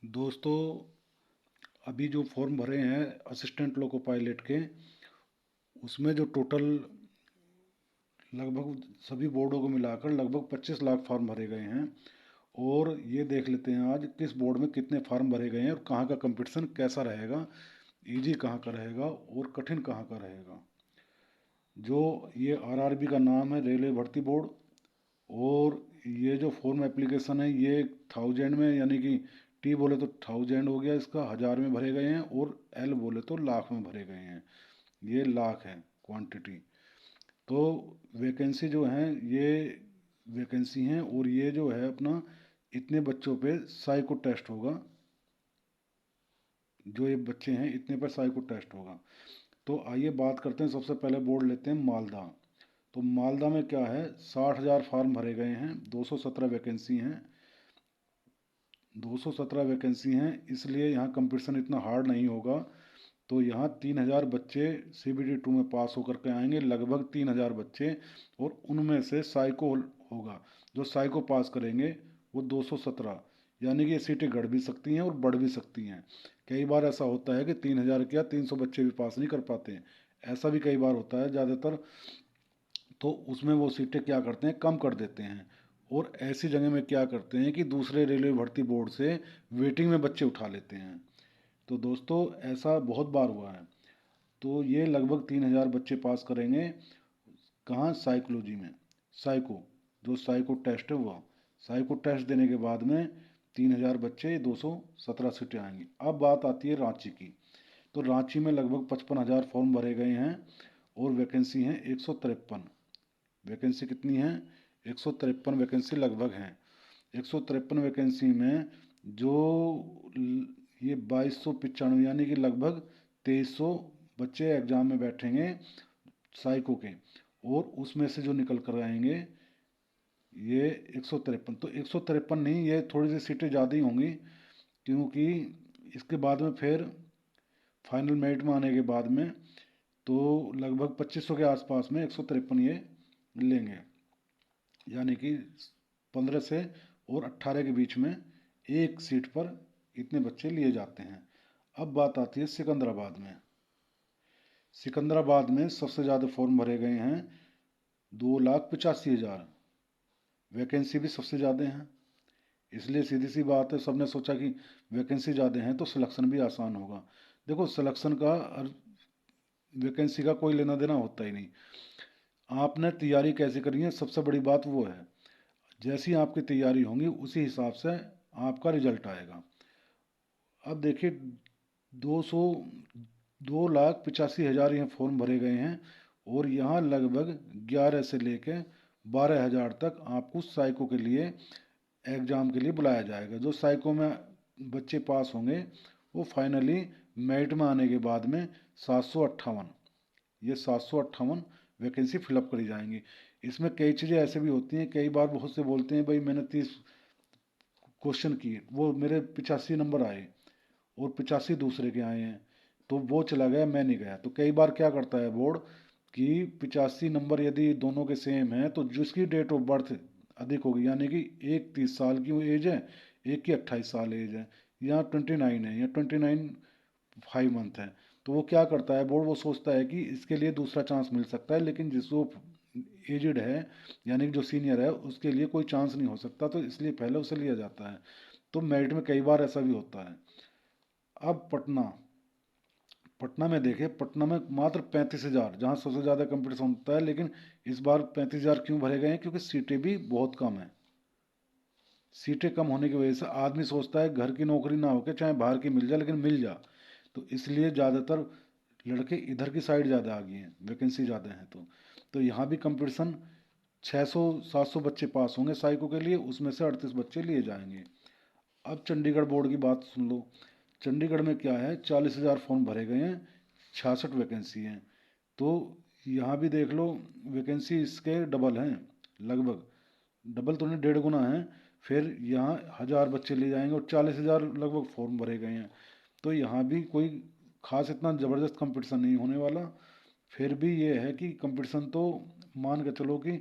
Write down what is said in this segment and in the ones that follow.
दोस्तों, अभी जो फॉर्म भरे हैं असिस्टेंट लोको पायलट के, उसमें जो टोटल लगभग सभी बोर्डों को मिलाकर लगभग 25 लाख फॉर्म भरे गए हैं। और ये देख लेते हैं आज किस बोर्ड में कितने फॉर्म भरे गए हैं और कहाँ का कंपटीशन कैसा रहेगा, इजी कहाँ का रहेगा और कठिन कहाँ का रहेगा। जो ये आरआरबी का नाम है, रेलवे भर्ती बोर्ड। और ये जो फॉर्म एप्लीकेशन है ये 1000 में, यानी कि टी बोले तो 1000 हो गया, इसका 1000 में भरे गए हैं, और एल बोले तो लाख में भरे गए हैं। ये लाख है क्वांटिटी। तो वैकेंसी जो है ये वैकेंसी हैं, और ये जो है अपना इतने बच्चों पे साइको टेस्ट होगा। जो ये बच्चे हैं इतने पर साइको टेस्ट होगा। तो आइए बात करते हैं, सबसे पहले बोर्ड लेते हैं मालदा। तो मालदा में क्या है, 60,000 फॉर्म भरे गए हैं, 217 वैकेंसी हैं। 217 वैकेंसी हैं, इसलिए यहाँ कंपटीशन इतना हार्ड नहीं होगा। तो यहाँ 3,000 बच्चे CBT 2 में पास होकर के आएंगे, लगभग 3,000 बच्चे। और उनमें से साइको होगा, जो साइको पास करेंगे वो 217। यानी कि ये सीटें घट भी सकती हैं और बढ़ भी सकती हैं। कई बार ऐसा होता है कि 3,000 क्या 300 बच्चे भी पास नहीं कर पाते, ऐसा भी कई बार होता है ज़्यादातर। तो उसमें वो सीटें क्या करते हैं, कम कर देते हैं। और ऐसी जगह में क्या करते हैं कि दूसरे रेलवे भर्ती बोर्ड से वेटिंग में बच्चे उठा लेते हैं। तो दोस्तों, ऐसा बहुत बार हुआ है। तो ये लगभग 3,000 बच्चे पास करेंगे। कहाँ, साइकोलॉजी में। साइको, जो साइको टेस्ट है वह, साइको टेस्ट देने के बाद में 3,000 बच्चे, 217 सीटें आएंगी। अब बात आती है रांची की। तो रांची में लगभग 55,000 फॉर्म भरे गए हैं, और वैकेंसी हैं 153। वैकेंसी कितनी है, 153 वैकेंसी लगभग हैं। 153 वैकेंसी में जो ये 2295, यानी कि लगभग 2300 बच्चे एग्जाम में बैठेंगे साइको के। और उसमें से जो निकल कर आएंगे ये 153। तो 153 नहीं, ये थोड़ी सी सीटें ज़्यादा ही होंगी, क्योंकि इसके बाद में फिर फाइनल मेरिट में आने के बाद में तो लगभग 2500 के आसपास में 153 ये लेंगे। यानी कि 15 से और 18 के बीच में एक सीट पर इतने बच्चे लिए जाते हैं। अब बात आती है सिकंदराबाद में। सिकंदराबाद में सबसे ज़्यादा फॉर्म भरे गए हैं, 2,85,000। वैकेंसी भी सबसे ज़्यादा हैं, इसलिए सीधी सी बात है, सबने सोचा कि वैकेंसी ज़्यादा हैं तो सिलेक्शन भी आसान होगा। देखो, सिलेक्शन का और वैकेंसी का कोई लेना देना होता ही नहीं। आपने तैयारी कैसे करनी है, सबसे बड़ी बात वो है। जैसी आपकी तैयारी होगी उसी हिसाब से आपका रिजल्ट आएगा। अब देखिए, 200 2,85,000 यहाँ फॉर्म भरे गए हैं, और यहाँ लगभग 11 से लेकर 12,000 तक आपको साइको के लिए एग्ज़ाम के लिए बुलाया जाएगा। जो साइको में बच्चे पास होंगे वो फाइनली मेरिट में आने के बाद में 758, ये 758 वैकेंसी फिलअप करी जाएंगी। इसमें कई चीज़ें ऐसे भी होती हैं, कई बार बहुत से बोलते हैं भाई मैंने 30 क्वेश्चन किए, वो मेरे 85 नंबर आए और 85 दूसरे के आए हैं, तो वो चला गया, मैं नहीं गया। तो कई बार क्या करता है बोर्ड कि 85 नंबर यदि दोनों के सेम हैं तो जिसकी डेट ऑफ बर्थ अधिक होगी, यानी कि एक 30 साल की एज है, एक की 28 साल एज है, या 29 है, या 29 5 मंथ है, तो वो क्या करता है बोर्ड, वो सोचता है कि इसके लिए दूसरा चांस मिल सकता है, लेकिन जिसको एजड है यानी कि जो सीनियर है उसके लिए कोई चांस नहीं हो सकता, तो इसलिए पहले उसे लिया जाता है। तो मेरिट में कई बार ऐसा भी होता है। अब पटना, पटना में देखें, पटना में मात्र 35,000, जहाँ सबसे ज़्यादा कंपटीशन होता है, लेकिन इस बार 35,000 क्यों भरे गए हैं, क्योंकि सीटें भी बहुत कम हैं। सीटें कम होने की वजह से आदमी सोचता है घर की नौकरी ना होके चाहे बाहर की मिल जाए, लेकिन मिल जा। तो इसलिए ज़्यादातर लड़के इधर की साइड ज़्यादा आ गए हैं, वैकेंसी ज़्यादा है तो यहाँ भी कंपटीशन 600 700 बच्चे पास होंगे साइको के लिए, उसमें से 38 बच्चे लिए जाएंगे। अब चंडीगढ़ बोर्ड की बात सुन लो। चंडीगढ़ में क्या है, 40,000 फॉर्म भरे गए हैं, 66 वैकेंसी हैं। तो यहाँ भी देख लो, वैकेंसी इसके डबल हैं, लगभग डबल तो नहीं, 1.5 गुना है। फिर यहाँ 1,000 बच्चे लिए जाएंगे और 40,000 लगभग फॉर्म भरे गए हैं। तो यहाँ भी कोई खास इतना ज़बरदस्त कंपटीशन नहीं होने वाला। फिर भी ये है कि कंपटीशन तो मान के चलो कि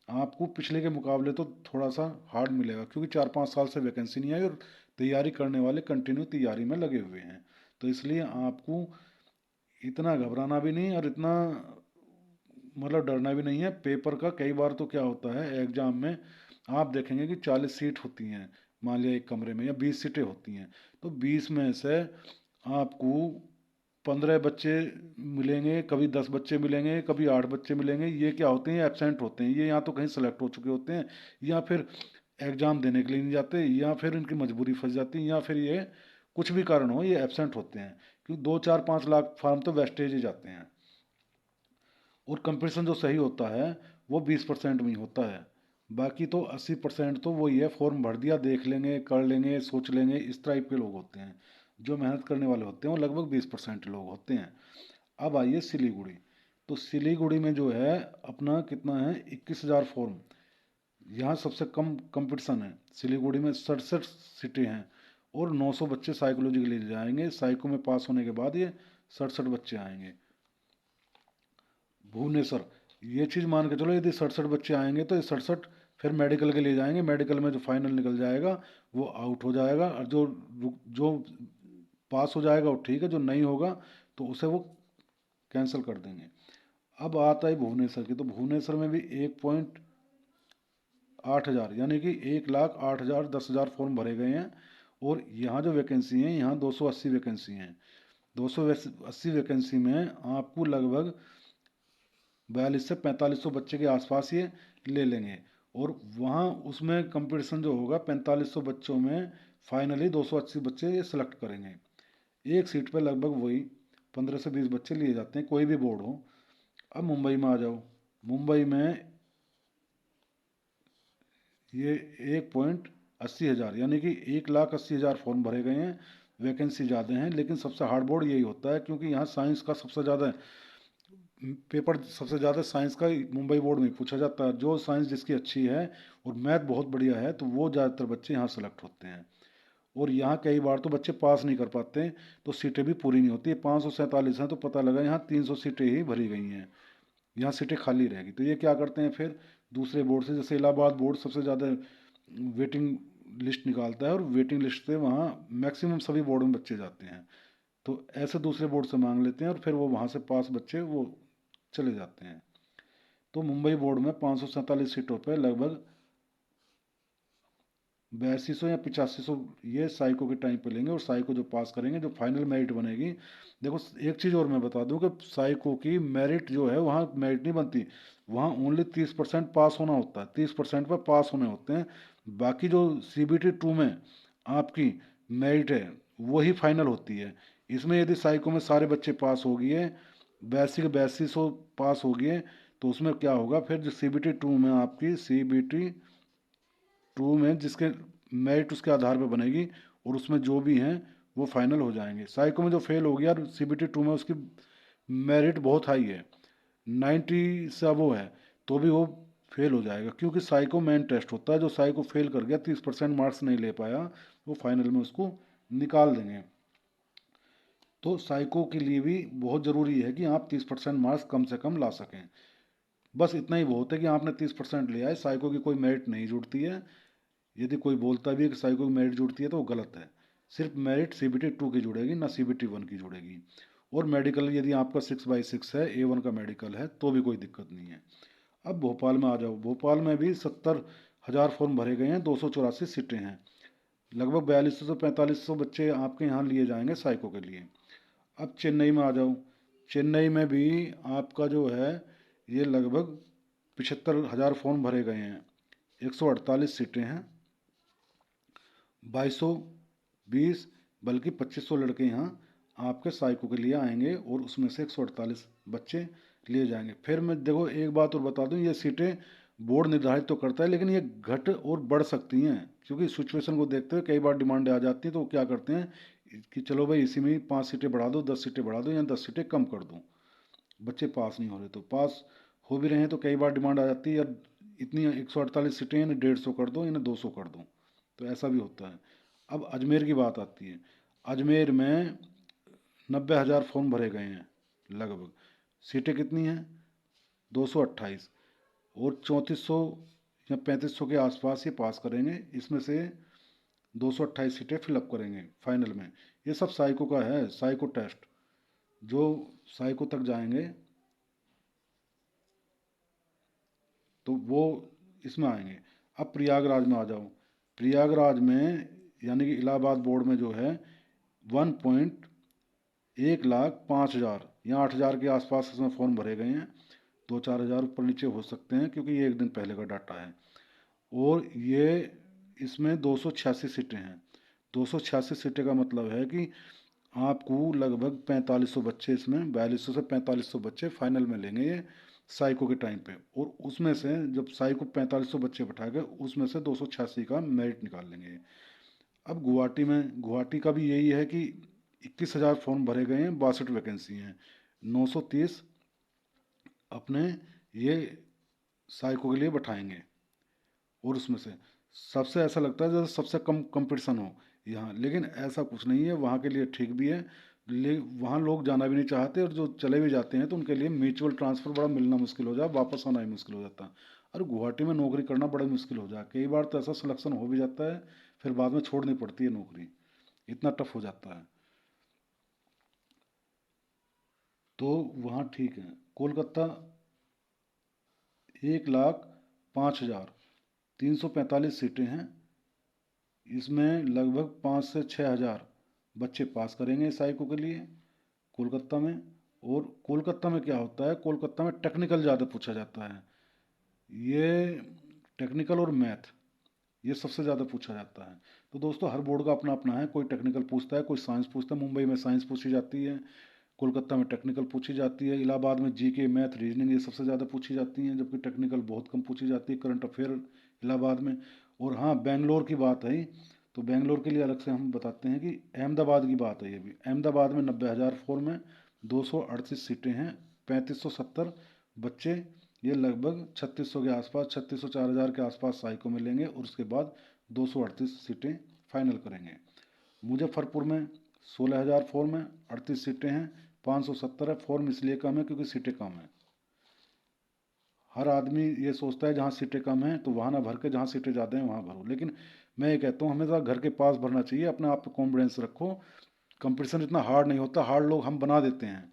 आपको पिछले के मुकाबले तो थोड़ा सा हार्ड मिलेगा, क्योंकि 4-5 साल से वैकेंसी नहीं आई और तैयारी करने वाले कंटिन्यू तैयारी में लगे हुए हैं। तो इसलिए आपको इतना घबराना भी नहीं और इतना मतलब डरना भी नहीं है। पेपर का कई बार तो क्या होता है एग्जाम में, आप देखेंगे कि 40 सीट होती हैं मान लिया एक कमरे में, या 20 सीटें होती हैं, तो 20 में से आपको 15 बच्चे मिलेंगे, कभी 10 बच्चे मिलेंगे, कभी 8 बच्चे मिलेंगे। ये क्या होते हैं, एबसेंट होते हैं, ये या तो कहीं सेलेक्ट हो चुके होते हैं, या फिर एग्जाम देने के लिए नहीं जाते, या फिर इनकी मजबूरी फंस जाती है, या फिर ये कुछ भी कारण हो ये एबसेंट होते हैं, क्योंकि 2, 4, 5 लाख फार्म तो वेस्टेज ही जाते हैं। और कंपटीशन जो सही होता है वो 20% में ही होता है, बाकी तो 80% तो वही है, फॉर्म भर दिया, देख लेंगे, कर लेंगे, सोच लेंगे, इस टाइप के लोग होते हैं। जो मेहनत करने वाले होते हैं वो लगभग 20% लोग होते हैं। अब आइए सिलीगुड़ी। तो सिलीगुड़ी में जो है अपना कितना है, 21,000 फॉर्म। यहाँ सबसे कम कंपटीशन है। सिलीगुड़ी में 67 सीटें हैं और 900 बच्चे साइकोलॉजी के लिए जाएंगे। साइको में पास होने के बाद ये 67 बच्चे आएंगे। भुवनेश्वर, ये चीज़ मान के चलो, यदि 67 बच्चे आएंगे तो ये 67 फिर मेडिकल के लिए जाएंगे। मेडिकल में जो फाइनल निकल जाएगा वो आउट हो जाएगा, और जो जो पास हो जाएगा वो ठीक है, जो नहीं होगा तो उसे वो कैंसिल कर देंगे। अब आता है भुवनेश्वर की। तो भुवनेश्वर में भी 1,08,000 यानी कि 1,08,000 10,000 फॉर्म भरे गए हैं। और यहाँ जो वैकेंसी हैं, यहाँ 280 वैकेंसी हैं। 280 वैकेंसी में आपको लगभग 4200 से 4500 बच्चे के आसपास ये ले लेंगे। और वहाँ उसमें कंपटीशन जो होगा 4500 बच्चों में फाइनली 280 बच्चे ये सिलेक्ट करेंगे। एक सीट पे लगभग वही 15 से 20 बच्चे लिए जाते हैं, कोई भी बोर्ड हो। अब मुंबई में आ जाओ। मुंबई में ये 1,80,000 यानी कि 1,80,000 फॉर्म भरे गए हैं। वैकेंसी ज़्यादा हैं, लेकिन सबसे हार्ड बोर्ड यही होता है, क्योंकि यहाँ साइंस का सबसे ज़्यादा पेपर, सबसे ज़्यादा साइंस का मुंबई बोर्ड में पूछा जाता है। जो साइंस जिसकी अच्छी है और मैथ बहुत बढ़िया है तो वो ज़्यादातर बच्चे यहाँ सेलेक्ट होते हैं। और यहाँ कई बार तो बच्चे पास नहीं कर पाते, तो सीटें भी पूरी नहीं होती। 547 हैं तो पता लगा यहाँ 300 सीटें ही भरी गई हैं, यहाँ सीटें खाली रहेगी। तो ये क्या करते हैं फिर दूसरे बोर्ड से, जैसे इलाहाबाद बोर्ड सबसे ज़्यादा वेटिंग लिस्ट निकालता है, और वेटिंग लिस्ट से वहाँ मैक्सिमम सभी बोर्ड में बच्चे जाते हैं। तो ऐसे दूसरे बोर्ड से मांग लेते हैं और फिर वो वहाँ से पास बच्चे वो चले जाते हैं। तो मुंबई बोर्ड में 547 सीटों पर लगभग 8200 या 8500 ये साइको के टाइम पे लेंगे। और साइको जो पास करेंगे, जो फाइनल मेरिट बनेगी। देखो एक चीज़ और मैं बता दूं कि साइको की मेरिट जो है वहाँ मेरिट नहीं बनती, वहाँ ओनली 30% पास होना होता है, 30% पर पास होने होते हैं। बाकी जो CBT 2 में आपकी मेरिट है वही फाइनल होती है। इसमें यदि साइको में सारे बच्चे पास हो गए, 82 पास हो गए, तो उसमें क्या होगा फिर, जो CBT 2 में आपकी CBT 2 में जिसके मेरिट उसके आधार पर बनेगी, और उसमें जो भी हैं वो फाइनल हो जाएंगे। साइको में जो फेल हो गया, और CBT 2 में उसकी मेरिट बहुत हाई है, 90 से वो है, तो भी वो फेल हो जाएगा, क्योंकि साइको मेन टेस्ट होता है। जो साइको फेल कर गया, 30% मार्क्स नहीं ले पाया, वो फाइनल में उसको निकाल देंगे। तो साइको के लिए भी बहुत ज़रूरी है कि आप 30% मार्क्स कम से कम ला सकें। बस इतना ही बहुत है कि आपने 30% लिया है, साइको की कोई मेरिट नहीं जुड़ती है। यदि कोई बोलता भी है कि साइको की मेरिट जुड़ती है तो वो गलत है। सिर्फ मेरिट CBT 2 की जुड़ेगी, ना CBT 1 की जुड़ेगी। और मेडिकल यदि आपका 6/6 है, A1 का मेडिकल है, तो भी कोई दिक्कत नहीं है। अब भोपाल में आ जाओ। भोपाल में भी 70,000 फॉर्म भरे गए हैं, 284 सीटें हैं। लगभग 4200 से 4500 बच्चे आपके यहाँ लिए जाएंगे साइको के लिए। अब चेन्नई में आ जाओ। चेन्नई में भी आपका जो है ये लगभग 75,000 फॉर्म भरे गए हैं, 148 सीटें हैं। 2220 बल्कि 2500 लड़के यहाँ आपके साइको के लिए आएंगे, और उसमें से 148 बच्चे लिए जाएंगे। फिर मैं देखो एक बात और बता दूं, ये सीटें बोर्ड निर्धारित तो करता है, लेकिन ये घट और बढ़ सकती हैं, क्योंकि सिचुएशन को देखते हुए कई बार डिमांडें आ जाती हैं। तो क्या करते हैं कि चलो भाई इसी में 5 सीटें बढ़ा दो, 10 सीटें बढ़ा दो, या 10 सीटें कम कर दो। बच्चे पास नहीं हो रहे तो पास हो भी रहे हैं तो कई बार डिमांड आ जाती है, यार इतनी 148 सीटें इन्हें 150 कर दो, इन्हें 200 कर दो। तो ऐसा भी होता है। अब अजमेर की बात आती है। अजमेर में 90,000 फॉर्म भरे गए हैं लगभग। सीटें कितनी हैं, 228। और 3400 या 3500 के आसपास ये पास करेंगे। इसमें से 228 सीटें फिलअप करेंगे फाइनल में। ये सब साइको का है, साइको टेस्ट। जो साइको तक जाएंगे तो वो इसमें आएंगे। अब प्रयागराज में आ जाओ। प्रयागराज में यानी कि इलाहाबाद बोर्ड में जो है 1,01,05,000 या 8,000 के आसपास इसमें फॉर्म भरे गए हैं। 2-4 हज़ार ऊपर नीचे हो सकते हैं क्योंकि ये एक दिन पहले का डाटा है। और ये इसमें 286 सीटें हैं। 286 सीटें का मतलब है कि आपको लगभग 4500 बच्चे, इसमें 4200 से 4500 बच्चे फाइनल में लेंगे ये साइको के टाइम पे। और उसमें से जब साइको 4500 बच्चे बैठाएगा उसमें से 286 का मेरिट निकाल लेंगे। अब गुवाहाटी का भी यही है कि 21,000 फॉर्म भरे गए हैं, 62 वैकेंसी हैं। 930 अपने ये साइको के लिए बैठाएंगे। और उसमें से सबसे ऐसा लगता है जैसे सबसे कम कंपटीशन हो यहाँ, लेकिन ऐसा कुछ नहीं है। वहाँ के लिए ठीक भी है, ले वहाँ लोग जाना भी नहीं चाहते, और जो चले भी जाते हैं तो उनके लिए म्यूचुअल ट्रांसफ़र बड़ा मिलना मुश्किल हो जाए, वापस आना ही मुश्किल हो जाता है। और गुवाहाटी में नौकरी करना बड़ा मुश्किल हो जाए। कई बार तो ऐसा सिलेक्शन हो भी जाता है, फिर बाद में छोड़नी पड़ती है नौकरी, इतना टफ हो जाता है। तो वहाँ ठीक है। कोलकाता 1,05,000, 345 सीटें हैं। इसमें लगभग 5 से 6 हज़ार बच्चे पास करेंगे साइको के लिए कोलकाता में। और कोलकाता में क्या होता है, कोलकाता में टेक्निकल ज़्यादा पूछा जाता है। ये टेक्निकल और मैथ, ये सबसे ज़्यादा पूछा जाता है। तो दोस्तों हर बोर्ड का अपना अपना है, कोई टेक्निकल पूछता है, कोई साइंस पूछता है। मुंबई में साइंस पूछी जाती है, कोलकाता में टेक्निकल पूछी जाती है, इलाहाबाद में जीके मैथ रीजनिंग ये सबसे ज़्यादा पूछी जाती हैं, जबकि टेक्निकल बहुत कम पूछी जाती है। करंट अफेयर इलाहाबाद में। और हाँ, बेंगलोर की बात है तो बेंगलोर के लिए अलग से हम बताते हैं कि अहमदाबाद की बात है। ये भी अहमदाबाद में 90,000 फॉर्म है, 238 सीटें हैं, 3570 बच्चे। ये लगभग 3600 के आसपास, 3600 4,000 के आसपास साइको में लेंगे। और उसके बाद 238 सीटें फाइनल करेंगे। मुजफ्फरपुर में 16,000 फॉर्म है, 38 सीटें हैं, 570 है। फॉर्म इसलिए कम है क्योंकि सीटें कम हैं। हर आदमी ये सोचता है जहाँ सीटें कम हैं तो वहाँ ना भर के जहाँ सीटें ज़्यादा हैं वहाँ भरो, लेकिन मैं ये कहता हूँ हमेशा घर के पास भरना चाहिए। अपने आप पे कॉन्फिडेंस रखो। कंपटीशन इतना हार्ड नहीं होता, हार्ड लोग हम बना देते हैं।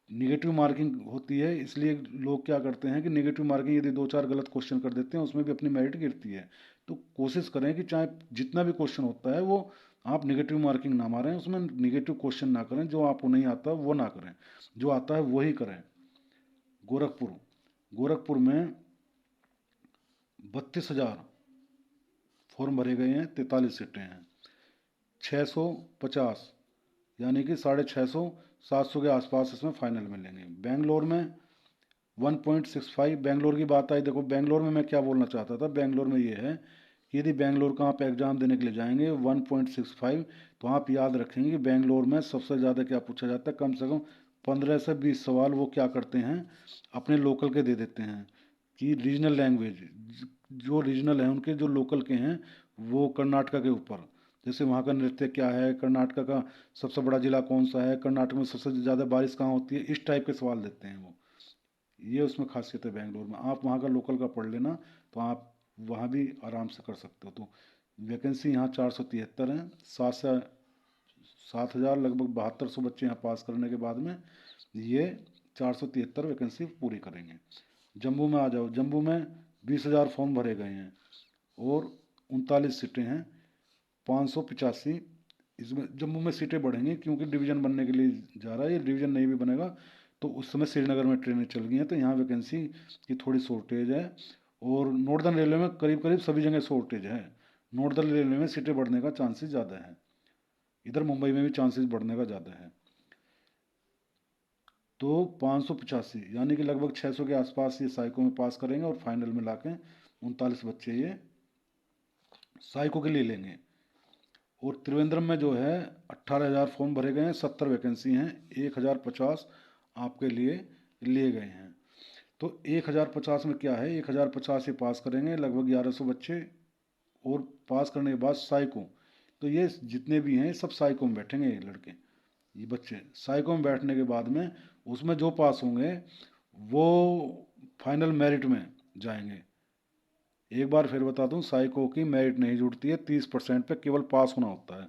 निगेटिव मार्किंग होती है, इसलिए लोग क्या करते हैं कि निगेटिव मार्किंग यदि 2-4 गलत क्वेश्चन कर देते हैं उसमें भी अपनी मेरिट गिरती है। तो कोशिश करें कि चाहे जितना भी क्वेश्चन होता है वो आप निगेटिव मार्किंग ना मारें, उसमें निगेटिव क्वेश्चन ना करें। जो आपको नहीं आता वो ना करें, जो आता है वही करें। गोरखपुर गोरखपुर में 32,000 फॉर्म भरे गए हैं, 43 सीटें हैं, 650 यानी कि 650 700 के आसपास इसमें फाइनल में लेंगे। बेंगलोर में 1.65। बेंगलोर की बात आई, देखो बेंगलोर में मैं क्या बोलना चाहता था। बेंगलोर में ये है कि यदि बेंगलोर का आप एग्ज़ाम देने के लिए जाएंगे 1.65, तो आप याद रखेंगे कि बेंगलोर में सबसे ज़्यादा क्या पूछा जाता है, कम से कम 15 से 20 सवाल वो क्या करते हैं, अपने लोकल के दे देते हैं। कि रीजनल लैंग्वेज, जो रीजनल हैं उनके जो लोकल के हैं, वो कर्नाटका के ऊपर, जैसे वहाँ का नृत्य क्या है, कर्नाटका का सबसे बड़ा जिला कौन सा है, कर्नाटक में सबसे ज़्यादा बारिश कहाँ होती है, इस टाइप के सवाल देते हैं वो। ये उसमें खासियत है बेंगलोर में। आप वहाँ का लोकल का पढ़ लेना तो आप वहाँ भी आराम से कर सकते हो। तो वैकेंसी यहाँ 473 हैं। 7 हज़ार लगभग 7200 बच्चे यहाँ पास करने के बाद में ये 473 वैकेंसी पूरी करेंगे। जम्मू में आ जाओ। जम्मू में 20,000 फॉर्म भरे गए हैं और 39 सीटें हैं, 585। इसमें जम्मू में सीटें बढ़ेंगी क्योंकि डिवीज़न बनने के लिए जा रहा है। ये डिवीज़न नहीं भी बनेगा तो उस समय श्रीनगर में ट्रेनें चल गई हैं तो यहाँ वैकेंसी की थोड़ी शॉर्टेज है। और नॉर्दर्न रेलवे में करीब करीब सभी जगह शॉर्टेज है। नॉर्दर्न रेलवे में सीटें बढ़ने का चांसेस ज़्यादा है। इधर मुंबई में भी चांसेस बढ़ने का ज़्यादा है। तो 585 यानी कि लगभग 600 के आसपास ये साइको में पास करेंगे और फाइनल में लाके 39 बच्चे ये साइको के लिए लेंगे। और त्रिवेंद्रम में जो है 18,000 फॉर्म भरे गए हैं, 70 वैकेंसी हैं, 1,050 आपके लिए लिए गए हैं। तो 1,050 में क्या है, 1,050 ये पास करेंगे लगभग 1100 बच्चे। और पास करने के बाद साइको, तो ये जितने भी हैं सब साइको में बैठेंगे। ये लड़के, ये बच्चे साइको में बैठने के बाद में उसमें जो पास होंगे वो फाइनल मेरिट में जाएंगे। एक बार फिर बता दूं, साइको की मेरिट नहीं जुड़ती है, 30% पे केवल पास होना होता है।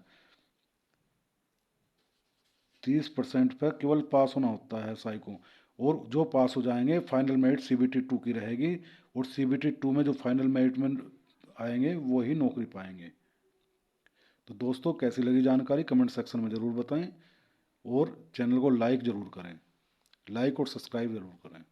30% पर केवल पास होना होता है साइको। और जो पास हो जाएंगे, फाइनल मेरिट CBT 2 की रहेगी, और CBT 2 में जो फाइनल मेरिट में आएंगे वो ही नौकरी पाएंगे। तो दोस्तों, कैसी लगी जानकारी कमेंट सेक्शन में ज़रूर बताएं, और चैनल को लाइक ज़रूर करें, लाइक और सब्सक्राइब ज़रूर करें।